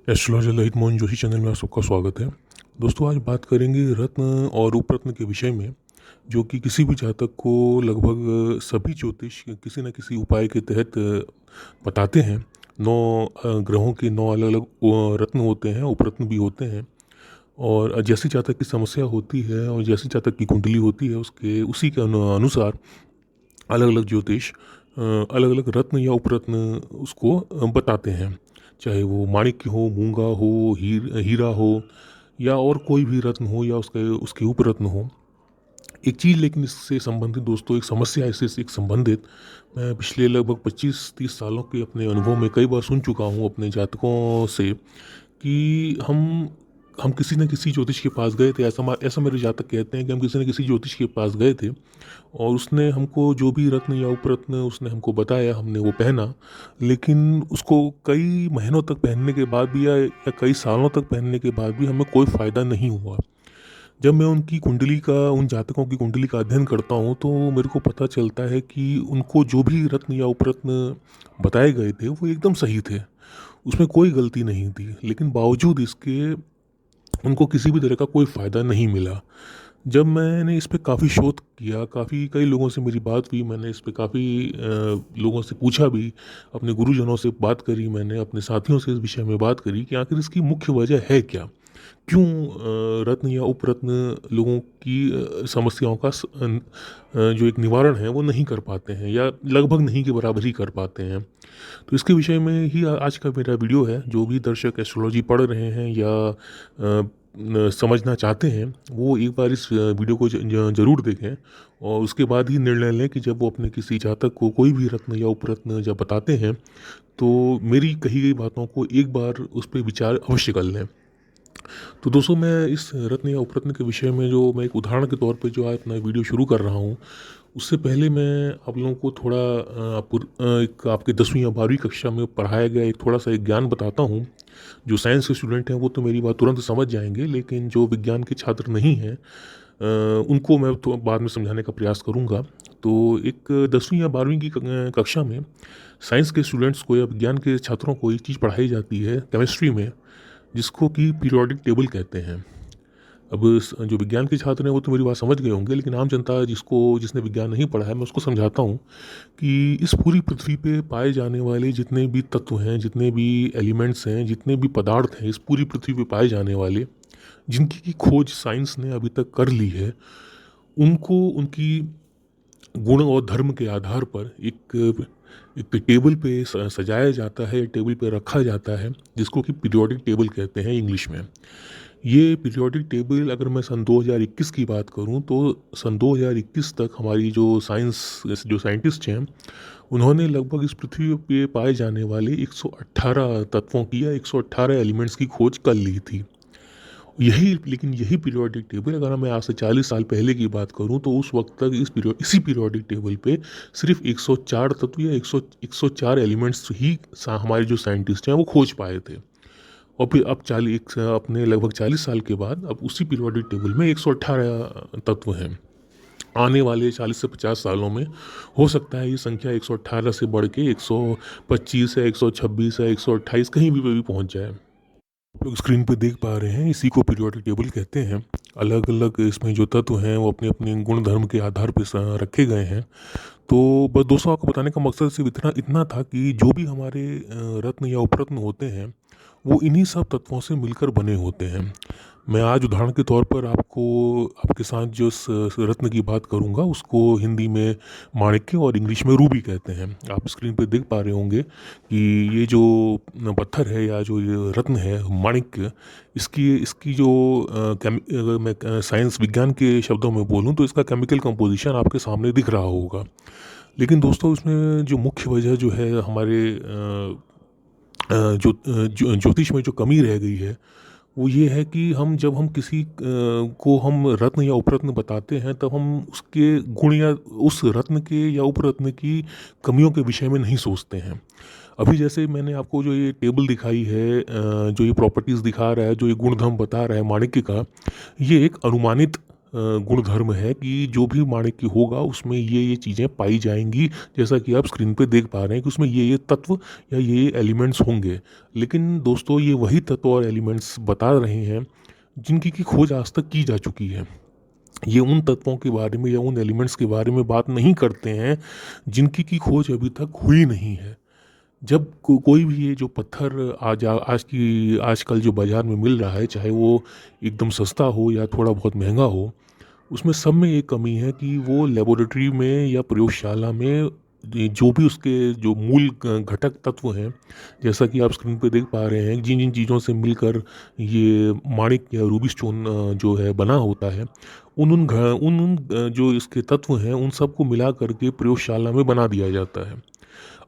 Astrologer Lalit Mohan Joshi channel में आप सबका स्वागत है। दोस्तों, आज बात करेंगे रत्न और उपरत्न के विषय में, जो कि किसी भी जातक को लगभग सभी ज्योतिष किसी न किसी उपाय के तहत बताते हैं। 9 ग्रहों के 9 अलग-अलग रत्न होते हैं, उपरत्न भी होते हैं। और जैसी जातक की समस्या होती है और जैसी जातक की कुंडली होती है, उसके उसी के अनुसार अलग-अलग ज्योतिष अलग-अलग रत्न या उपरत्न उसको बताते हैं। चाहे वो माणिक्य हो, मूंगा हो, हीरा हो या और कोई भी रत्न हो या उसके उसके उपरत्न हो। एक चीज़ लेकिन इससे संबंधित दोस्तों, एक समस्या इससे एक संबंधित मैं पिछले लगभग 25-30 सालों के अपने अनुभव में कई बार सुन चुका हूँ अपने जातकों से कि हम किसी न किसी ज्योतिष के पास गए थे। ऐसा मेरे जातक कहते हैं कि हम किसी न किसी ज्योतिष के पास गए थे और उसने हमको जो भी रत्न या उपरत्न उसने हमको बताया, हमने वो पहना। लेकिन उसको कई महीनों तक पहनने के बाद भी या कई सालों तक पहनने के बाद भी हमें कोई फ़ायदा नहीं हुआ। जब मैं उन जातकों की कुंडली का अध्ययन करता हूँ, तो मेरे को पता चलता है कि उनको जो भी रत्न या उपरत्न बताए गए थे, वो एकदम सही थे। उसमें कोई गलती नहीं थी, लेकिन बावजूद इसके उनको किसी भी तरह का कोई फ़ायदा नहीं मिला। जब मैंने इस पे काफ़ी शोध किया, कई लोगों से मेरी बात हुई, मैंने इस पे काफ़ी लोगों से पूछा भी, अपने गुरुजनों से बात करी मैंने, अपने साथियों से इस विषय में बात करी कि आखिर इसकी मुख्य वजह है क्या? क्यों रत्न या उपरत्न लोगों की समस्याओं का जो एक निवारण है वो नहीं कर पाते हैं या लगभग नहीं के बराबर ही कर पाते हैं। तो इसके विषय में ही आज का मेरा वीडियो है। जो भी दर्शक एस्ट्रोलॉजी पढ़ रहे हैं या समझना चाहते हैं, वो एक बार इस वीडियो को ज़रूर देखें और उसके बाद ही निर्णय लें कि जब वो अपने किसी जातक को कोई भी रत्न या उपरत्न जब बताते हैं, तो मेरी कही गई बातों को एक बार उस पे विचार अवश्य कर लें। तो दोस्तों, मैं इस रत्न या उपरत्न के विषय में जो मैं एक उदाहरण के तौर पे जो आज अपना वीडियो शुरू कर रहा हूँ, उससे पहले मैं आप लोगों को थोड़ा एक आपके 10वीं या 12वीं कक्षा में पढ़ाया गया एक थोड़ा-सा एक ज्ञान बताता हूँ। जो साइंस के स्टूडेंट हैं वो तो मेरी बात तुरंत समझ जाएँगे, लेकिन जो विज्ञान के छात्र नहीं हैं उनको मैं तो बाद में समझाने का प्रयास करूँगा। तो एक 10वीं या 12वीं की कक्षा में साइंस के स्टूडेंट्स को या विज्ञान के छात्रों को एक चीज़ पढ़ाई जाती है केमिस्ट्री में, जिसको कि पीरियोडिक टेबल कहते हैं। अब जो विज्ञान के छात्र हैं वो तो मेरी बात समझ गए होंगे, लेकिन आम जनता जिसने विज्ञान नहीं पढ़ा है, मैं उसको समझाता हूँ कि इस पूरी पृथ्वी पे पाए जाने वाले जितने भी तत्व हैं, जितने भी एलिमेंट्स हैं, जितने भी पदार्थ हैं, इस पूरी पृथ्वी पे पाए जाने वाले, जिनकी की खोज साइंस ने अभी तक कर ली है, उनको उनकी गुण और धर्म के आधार पर एक टेबल पे सजाया जाता है, टेबल पे रखा जाता है, जिसको कि पीरियोडिक टेबल कहते हैं इंग्लिश में। ये पीरियोडिक टेबल अगर मैं सन 2021 की बात करूं, तो सन 2021 तक हमारी जो साइंटिस्ट हैं, उन्होंने लगभग इस पृथ्वी पे पाए जाने वाले 118 तत्वों की या 118 एलिमेंट्स की खोज कर ली थी। यही पीरियोडिक टेबल अगर मैं आज से 40 साल पहले की बात करूं, तो उस वक्त तक इसी पीरियोडिक टेबल पे सिर्फ 104 तत्व या 104 एलिमेंट्स ही हमारे जो साइंटिस्ट हैं वो खोज पाए थे। और फिर अब अपने लगभग 40 साल के बाद अब उसी पीरियोडिक टेबल में 118 तत्व हैं। आने वाले 40 से 50 सालों में हो सकता है ये संख्या 118 से बढ़ के 125 या 126 या 128 कहीं भी पहुंच जाए। आप लोग स्क्रीन पे देख पा रहे हैं, इसी को पीरियोडिक टेबल कहते हैं। अलग अलग इसमें जो तत्व हैं वो अपने अपने गुण धर्म के आधार पर रखे गए हैं। तो बस दोस्तों, आपको बताने का मकसद सिर्फ इतना इतना था कि जो भी हमारे रत्न या उपरत्न होते हैं, वो इन्हीं सब तत्वों से मिलकर बने होते हैं। मैं आज उदाहरण के तौर पर आपके साथ जो रत्न की बात करूंगा, उसको हिंदी में माणिक्य और इंग्लिश में रूबी कहते हैं। आप स्क्रीन पे देख पा रहे होंगे कि ये जो पत्थर है या जो ये रत्न है माणिक्य, इसकी इसकी जो अगर मैं साइंस विज्ञान के शब्दों में बोलूँ, तो इसका केमिकल कंपोजिशन आपके सामने दिख रहा होगा। लेकिन दोस्तों, इसमें जो मुख्य वजह जो है हमारे ज्योतिष में जो कमी रह गई है, वो ये है कि जब हम किसी को हम रत्न या उपरत्न बताते हैं, तब हम उसके गुण या उस रत्न के या उपरत्न की कमियों के विषय में नहीं सोचते हैं। अभी जैसे मैंने आपको जो ये टेबल दिखाई है, जो ये प्रॉपर्टीज़ दिखा रहा है, जो ये गुणधर्म बता रहा है माणिक्य का, ये एक अनुमानित गुणधर्म है कि जो भी माणिक्य होगा उसमें ये चीज़ें पाई जाएंगी, जैसा कि आप स्क्रीन पे देख पा रहे हैं कि उसमें ये तत्व या ये एलिमेंट्स होंगे। लेकिन दोस्तों ये वही तत्व और एलिमेंट्स बता रहे हैं जिनकी की खोज आज तक की जा चुकी है। ये उन तत्वों के बारे में या उन एलिमेंट्स के बारे में बात नहीं करते हैं जिनकी की खोज अभी तक हुई नहीं है। जब कोई भी ये जो पत्थर आजकल जो बाज़ार में मिल रहा है, चाहे वो एकदम सस्ता हो या थोड़ा बहुत महंगा हो, उसमें सब में एक कमी है कि वो लेबोरेटरी में या प्रयोगशाला में जो भी उसके जो मूल घटक तत्व हैं, जैसा कि आप स्क्रीन पे देख पा रहे हैं, जिन जिन चीज़ों से मिलकर ये माणिक या रूबी स्टोन जो है बना होता है, जो इसके तत्व हैं उन सबको मिला करके प्रयोगशाला में बना दिया जाता है।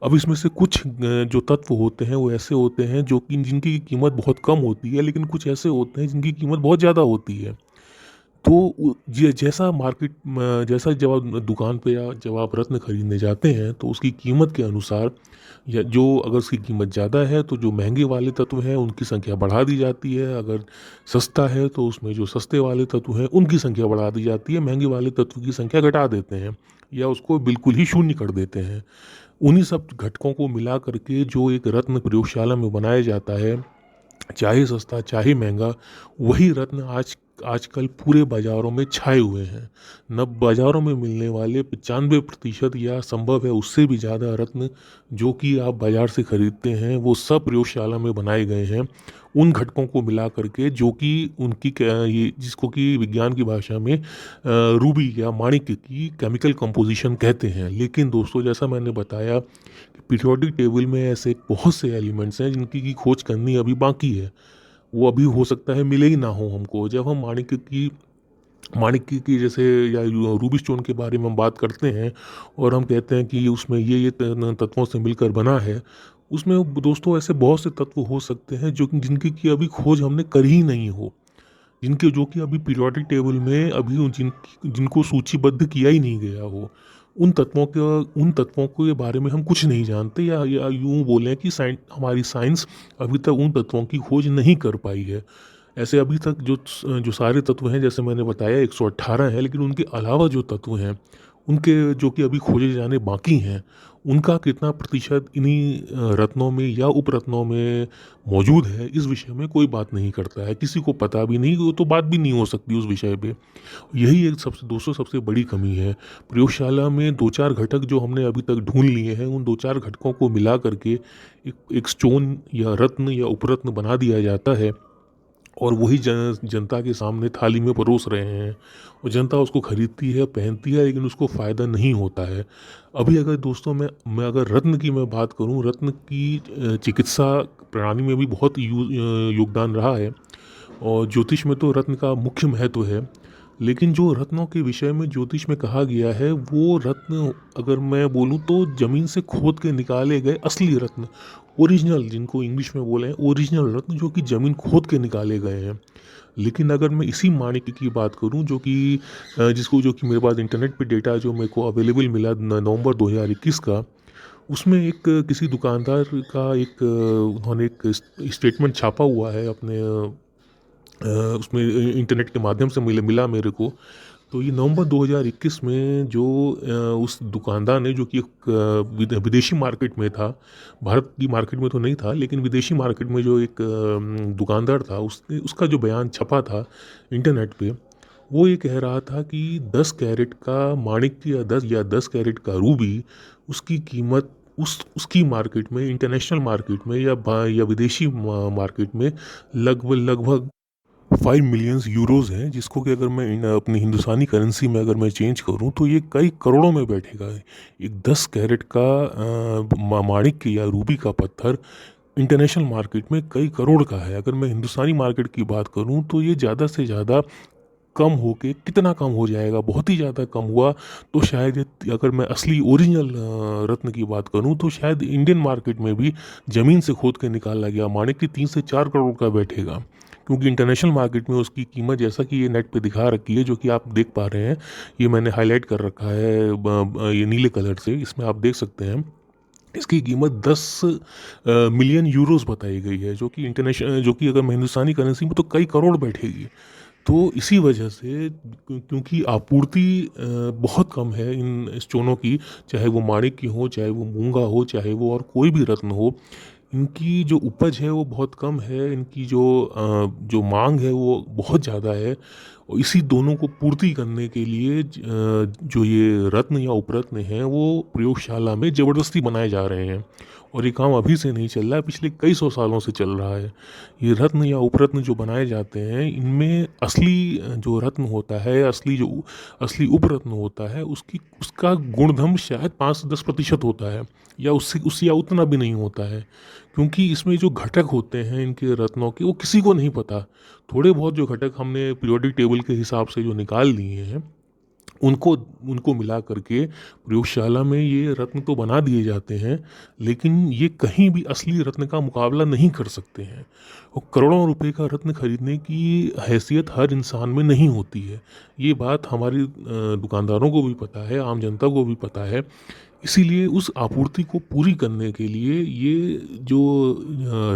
अब इसमें से कुछ जो तत्व होते हैं वो ऐसे होते हैं जो कि जिनकी कीमत बहुत कम होती है, लेकिन कुछ ऐसे होते हैं जिनकी कीमत बहुत ज़्यादा होती है। तो जैसा मार्केट जैसा जब आप दुकान पे या जब आप रत्न खरीदने जाते हैं तो उसकी कीमत के अनुसार, या जो अगर उसकी कीमत ज़्यादा है तो जो महंगे वाले तत्व हैं उनकी संख्या बढ़ा दी जाती है, अगर सस्ता है तो उसमें जो सस्ते वाले तत्व हैं उनकी संख्या बढ़ा दी जाती है, महंगे वाले तत्व की संख्या घटा देते हैं या उसको बिल्कुल ही शून्य कर देते हैं। उन्हीं सब घटकों को मिला करके जो एक रत्न प्रयोगशाला में बनाया जाता है, चाहे सस्ता चाहे महंगा, वही रत्न आजकल पूरे बाज़ारों में छाए हुए हैं। नब बाज़ारों में मिलने वाले 95% या संभव है उससे भी ज़्यादा रत्न जो कि आप बाज़ार से खरीदते हैं, वो सब प्रयोगशाला में बनाए गए हैं, उन घटकों को मिला करके जो कि उनकी ये जिसको कि विज्ञान की भाषा में रूबी या माणिक्य की केमिकल कंपोजिशन कहते हैं। लेकिन दोस्तों, जैसा मैंने बताया, पीरियोडिक टेबल में ऐसे बहुत से एलिमेंट्स हैं जिनकी की खोज करनी अभी बाकी है। वो अभी हो सकता है मिले ही ना हो हमको। जब हम माणिक्य की जैसे या रूबी स्टोन के बारे में हम बात करते हैं और हम कहते हैं कि उसमें ये तत्वों से मिलकर बना है, उसमें दोस्तों ऐसे बहुत से तत्व हो सकते हैं जो कि जिनकी की अभी खोज हमने करी ही नहीं हो, जिनके जो कि अभी पीरियोडिक टेबल में अभी जिनको सूचीबद्ध किया ही नहीं गया हो। उन तत्वों के बारे में हम कुछ नहीं जानते, या यूँ बोलें कि हमारी साइंस अभी तक उन तत्वों की खोज नहीं कर पाई है। ऐसे अभी तक जो सारे तत्व हैं, जैसे मैंने बताया 118 हैं, लेकिन उनके अलावा जो तत्व हैं, उनके जो कि अभी खोजे जाने बाकी हैं, उनका कितना प्रतिशत इन्हीं रत्नों में या उपरत्नों में मौजूद है, इस विषय में कोई बात नहीं करता है। किसी को पता भी नहीं, वो तो बात भी नहीं हो सकती उस विषय पे। यही एक सबसे दोस्तों सबसे बड़ी कमी है। प्रयोगशाला में 2-4 घटक जो हमने अभी तक ढूँढ लिए हैं, उन 2-4 घटकों को मिला करके एक स्टोन या रत्न या उपरत्न बना दिया जाता है और वही जनता के सामने थाली में परोस रहे हैं और जनता उसको खरीदती है, पहनती है, लेकिन उसको फ़ायदा नहीं होता है। अभी अगर दोस्तों मैं अगर रत्न की मैं बात करूं, रत्न की चिकित्सा प्रणाली में भी बहुत योगदान रहा है और ज्योतिष में तो रत्न का मुख्य महत्व है। लेकिन जो रत्नों के विषय में ज्योतिष में कहा गया है, वो रत्न अगर मैं बोलूँ तो ज़मीन से खोद के निकाले गए असली रत्न, ओरिजिनल, जिनको इंग्लिश में बोले हैं ओरिजिनल रत्न, जो कि ज़मीन खोद के निकाले गए हैं। लेकिन अगर मैं इसी माणिक्य की बात करूं जो कि मेरे पास इंटरनेट पे डेटा जो मेरे को अवेलेबल मिला नवंबर 2021 का, उसमें एक किसी दुकानदार का उन्होंने एक स्टेटमेंट छापा हुआ है अपने उसमें इंटरनेट के माध्यम से मिला मेरे को। तो ये नवंबर 2021 में जो उस दुकानदार ने, जो कि एक विदेशी मार्केट में था, भारत की मार्केट में तो नहीं था, लेकिन विदेशी मार्केट में जो एक दुकानदार था, उसका जो बयान छपा था इंटरनेट पे, वो ये कह रहा था कि 10 कैरेट का माणिक्य या 10 कैरेट का रूबी, उसकी कीमत उसकी मार्केट में, इंटरनेशनल मार्केट में या विदेशी मार्केट में लगभग लगभग 5 मिलियंस यूरोज़ हैं, जिसको कि अगर मैं अपनी हिंदुस्तानी करेंसी में अगर मैं चेंज करूं तो ये कई करोड़ों में बैठेगा। एक 10 कैरेट का माणिक्य या रूबी का पत्थर इंटरनेशनल मार्केट में कई करोड़ का है। अगर मैं हिंदुस्तानी मार्केट की बात करूं तो ये ज़्यादा से ज़्यादा कम होके कितना कम हो जाएगा, बहुत ही ज़्यादा कम हुआ तो शायद अगर मैं असली ओरिजिनल रत्न की बात करूं तो शायद इंडियन मार्केट में भी ज़मीन से खोद के निकाला गया माणिक्य 3 से 4 करोड़ का बैठेगा। क्योंकि इंटरनेशनल मार्केट में उसकी कीमत, जैसा कि ये नेट पे दिखा रखी है, जो कि आप देख पा रहे हैं, ये मैंने हाईलाइट कर रखा है ये नीले कलर से, इसमें आप देख सकते हैं, इसकी कीमत 10 मिलियन यूरोस बताई गई है, जो कि अगर मैं हिंदुस्तानी करेंसी में तो कई करोड़ बैठेगी। तो इसी वजह से क्योंकि आपूर्ति बहुत कम है इन स्टोनों की, चाहे वो माणिक्य हो, चाहे वो मूंगा हो, चाहे वो और कोई भी रत्न हो, इनकी जो उपज है वो बहुत कम है, इनकी जो माँग है वो बहुत ज़्यादा है। और इसी दोनों को पूर्ति करने के लिए जो ये रत्न या उपरत्न हैं वो प्रयोगशाला में ज़बरदस्ती बनाए जा रहे हैं। और ये काम अभी से नहीं चल रहा है, पिछले कई सौ सालों से चल रहा है। ये रत्न या उपरत्न जो बनाए जाते हैं, इनमें असली जो रत्न होता है, असली उपरत्न होता है, उसका गुणधर्म शायद 5 से 10% होता है, या उससे या उतना भी नहीं होता है। क्योंकि इसमें जो घटक होते हैं इनके रत्नों के, वो किसी को नहीं पता। थोड़े बहुत जो घटक हमने पीरियोडिक टेबल के हिसाब से जो निकाल लिए हैं, उनको उनको मिला करके प्रयोगशाला में ये रत्न तो बना दिए जाते हैं, लेकिन ये कहीं भी असली रत्न का मुकाबला नहीं कर सकते हैं। और करोड़ों रुपए का रत्न खरीदने की हैसियत हर इंसान में नहीं होती है। ये बात हमारी दुकानदारों को भी पता है, आम जनता को भी पता है। इसीलिए उस आपूर्ति को पूरी करने के लिए ये जो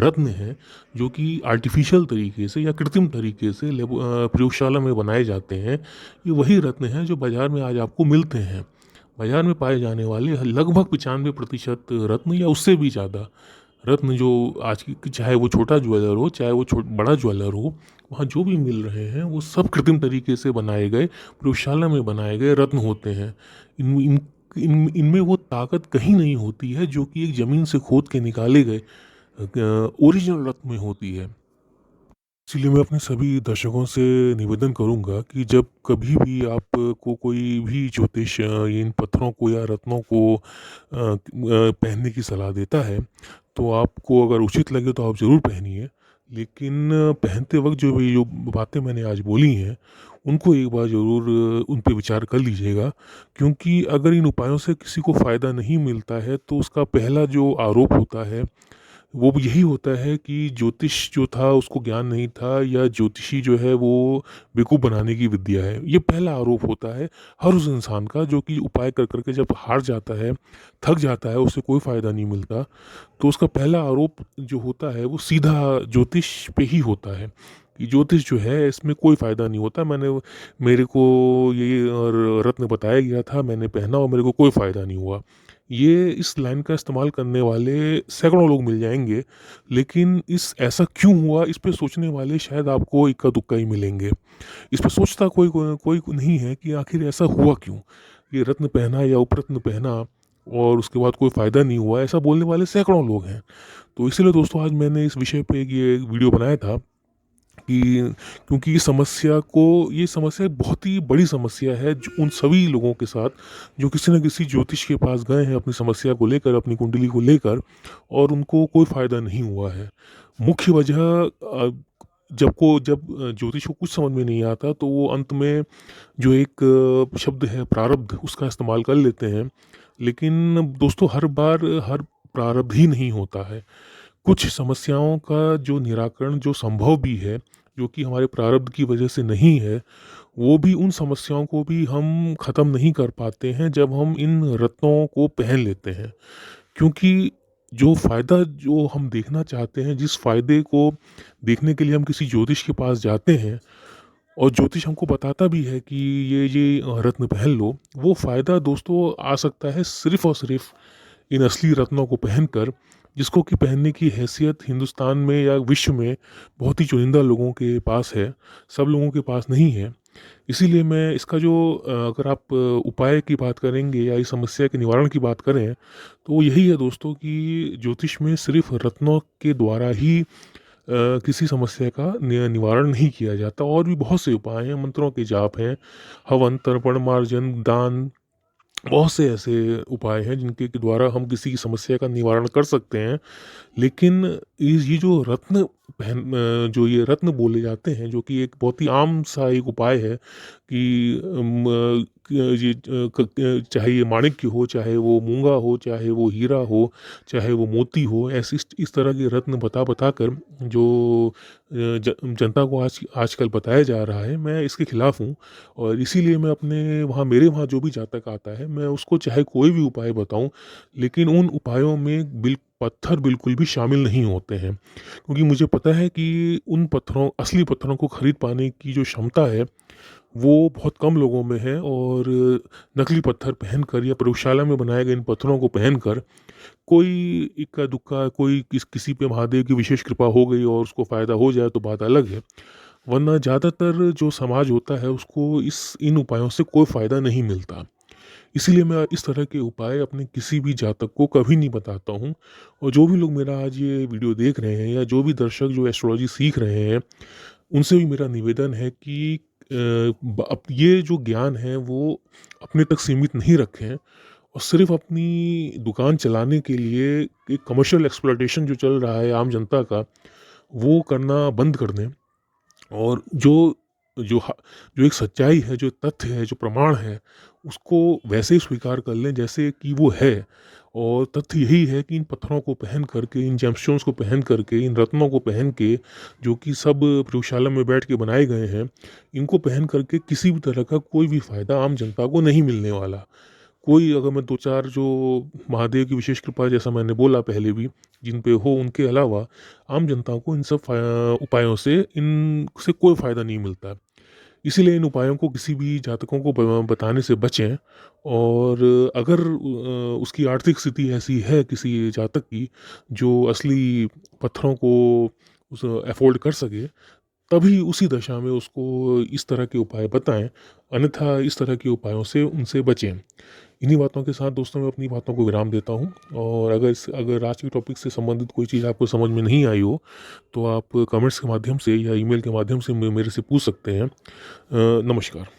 रत्न हैं, जो कि आर्टिफ़िशियल तरीके से या कृत्रिम तरीके से प्रयोगशाला में बनाए जाते हैं, ये वही रत्न हैं जो बाज़ार में आज आपको मिलते हैं। बाज़ार में पाए जाने वाले लगभग 95% रत्न या उससे भी ज़्यादा रत्न जो आज की, चाहे वो छोटा ज्वेलर हो, चाहे वो बड़ा ज्वेलर हो, वहाँ जो भी मिल रहे हैं वो सब कृत्रिम तरीके से बनाए गए, प्रयोगशाला में बनाए गए रत्न होते हैं। इन इन इनमें वो ताकत कहीं नहीं होती है जो कि एक ज़मीन से खोद के निकाले गए ओरिजिनल रत्न में होती है। इसलिए मैं अपने सभी दर्शकों से निवेदन करूंगा कि जब कभी भी आपको कोई भी ज्योतिष इन पत्थरों को या रत्नों को पहनने की सलाह देता है, तो आपको अगर उचित लगे तो आप ज़रूर पहनिए। लेकिन पहनते वक्त जो बातें मैंने आज बोली हैं, उनको एक बार ज़रूर उन पे विचार कर लीजिएगा। क्योंकि अगर इन उपायों से किसी को फ़ायदा नहीं मिलता है, तो उसका पहला जो आरोप होता है वो भी यही होता है कि ज्योतिष जो था उसको ज्ञान नहीं था, या ज्योतिषी जो है वो बेवकूफ़ बनाने की विद्या है। ये पहला आरोप होता है हर उस इंसान का जो कि उपाय कर कर के जब हार जाता है, थक जाता है, उससे कोई फ़ायदा नहीं मिलता, तो उसका पहला आरोप जो होता है वो सीधा ज्योतिष पे ही होता है कि ज्योतिष जो है इसमें कोई फ़ायदा नहीं होता। मेरे को ये और रत्न बताया गया था, मैंने पहना और मेरे को कोई फ़ायदा नहीं हुआ। ये इस लाइन का इस्तेमाल करने वाले सैकड़ों लोग मिल जाएँगे, लेकिन इस ऐसा क्यों हुआ इस पे सोचने वाले शायद आपको इक्का-दुक्का ही मिलेंगे। इस पे सोचता कोई नहीं है कि आखिर ऐसा हुआ क्यों? ये रत्न पहना या उपरत्न पहना और उसके बाद कोई फ़ायदा नहीं हुआ, ऐसा बोलने वाले सैकड़ों लोग हैं। तो इसीलिए दोस्तों आज मैंने इस विषय पे ये वीडियो बनाया था कि क्योंकि ये समस्या एक बहुत ही बड़ी समस्या है जो उन सभी लोगों के साथ जो किसी न किसी ज्योतिष के पास गए हैं अपनी समस्या को लेकर, अपनी कुंडली को लेकर, और उनको कोई फ़ायदा नहीं हुआ है। मुख्य वजह जब ज्योतिष को कुछ समझ में नहीं आता तो वो अंत में जो एक शब्द है प्रारब्ध, उसका इस्तेमाल कर लेते हैं। लेकिन दोस्तों हर बार हर प्रारब्ध ही नहीं होता है। कुछ समस्याओं का जो निराकरण जो संभव भी है, जो कि हमारे प्रारब्ध की वजह से नहीं है, वो भी उन समस्याओं को भी हम ख़त्म नहीं कर पाते हैं जब हम इन रत्नों को पहन लेते हैं। क्योंकि जो फ़ायदा जो हम देखना चाहते हैं, जिस फ़ायदे को देखने के लिए हम किसी ज्योतिष के पास जाते हैं और ज्योतिष हमको बताता भी है कि ये रत्न पहन लो, वो फ़ायदा दोस्तों आ सकता है सिर्फ़ और सिर्फ़ इन असली रत्नों को पहनकर, जिसको कि पहनने की हैसियत हिंदुस्तान में या विश्व में बहुत ही चुनिंदा लोगों के पास है, सब लोगों के पास नहीं है। इसीलिए मैं इसका अगर आप उपाय की बात करेंगे या इस समस्या के निवारण की बात करें, तो वो यही है दोस्तों कि ज्योतिष में सिर्फ़ रत्नों के द्वारा ही किसी समस्या का निवारण नहीं किया जाता। और भी बहुत से उपाय हैं, मंत्रों के जाप हैं, हवन, तर्पण, मार्जन, दान, बहुत से ऐसे उपाय हैं जिनके के द्वारा हम किसी की समस्या का निवारण कर सकते हैं। लेकिन ये जो जो ये रत्न बोले जाते हैं, जो कि एक बहुत ही आम सा एक उपाय है कि चाहे ये माणिक्य हो, चाहे वो मूंगा हो, चाहे वो हीरा हो, चाहे वो मोती हो, ऐसे इस तरह के रत्न बता कर जो जनता को आजकल बताया जा रहा है, मैं इसके खिलाफ हूँ। और इसीलिए मैं मेरे वहाँ जो भी जातक आता है, मैं उसको चाहे कोई भी उपाय बताऊँ, लेकिन उन उपायों में पत्थर बिल्कुल भी शामिल नहीं होते हैं। क्योंकि मुझे पता है कि उन पत्थरों असली पत्थरों को खरीद पाने की जो क्षमता है, वो बहुत कम लोगों में है और नकली पत्थर पहनकर या प्रयोगशाला में बनाए गए इन पत्थरों को पहनकर कोई इक्का-दुक्का कोई किसी पे महादेव की विशेष कृपा हो गई और उसको फ़ायदा हो जाए तो बात अलग है। वरना ज़्यादातर जो समाज होता है उसको इन उपायों से कोई फ़ायदा नहीं मिलता। इसीलिए मैं इस तरह के उपाय अपने किसी भी जातक को कभी नहीं बताता हूँ और जो भी लोग मेरा आज ये वीडियो देख रहे हैं या जो भी दर्शक जो एस्ट्रोलॉजी सीख रहे हैं, उनसे भी मेरा निवेदन है कि ये जो ज्ञान है वो अपने तक सीमित नहीं रखें और सिर्फ़ अपनी दुकान चलाने के लिए एक कमर्शियल एक्सप्लॉइटेशन जो चल रहा है आम जनता का, वो करना बंद कर दें। और जो ह जो एक सच्चाई है, जो तथ्य है, जो प्रमाण है, उसको वैसे ही स्वीकार कर लें जैसे कि वो है। और तथ्य यही है कि इन पत्थरों को पहन कर के, इन जेमस्टोन्स को पहन कर के, इन रत्नों को पहन के, जो कि सब प्रयोगशाला में बैठ के बनाए गए हैं, इनको पहन कर के किसी भी तरह का कोई भी फ़ायदा आम जनता को नहीं मिलने वाला। कोई अगर मैं 2-4 जो महादेव की विशेष कृपा जैसा मैंने बोला पहले भी, जिन पे हो उनके अलावा आम जनता को इन सब उपायों से इनसे कोई फ़ायदा नहीं मिलता है। इसीलिए इन उपायों को किसी भी जातकों को बताने से बचें और अगर उसकी आर्थिक स्थिति ऐसी है किसी जातक की जो असली पत्थरों को उस अफ़ोर्ड कर सके, तभी उसी दशा में उसको इस तरह के उपाय बताएँ, अन्यथा इस तरह के उपायों से उनसे बचें। इन्हीं बातों के साथ दोस्तों मैं अपनी बातों को विराम देता हूँ और अगर आज के टॉपिक से संबंधित कोई चीज़ आपको समझ में नहीं आई हो, तो आप कमेंट्स के माध्यम से या ईमेल के माध्यम से मेरे से पूछ सकते हैं। नमस्कार।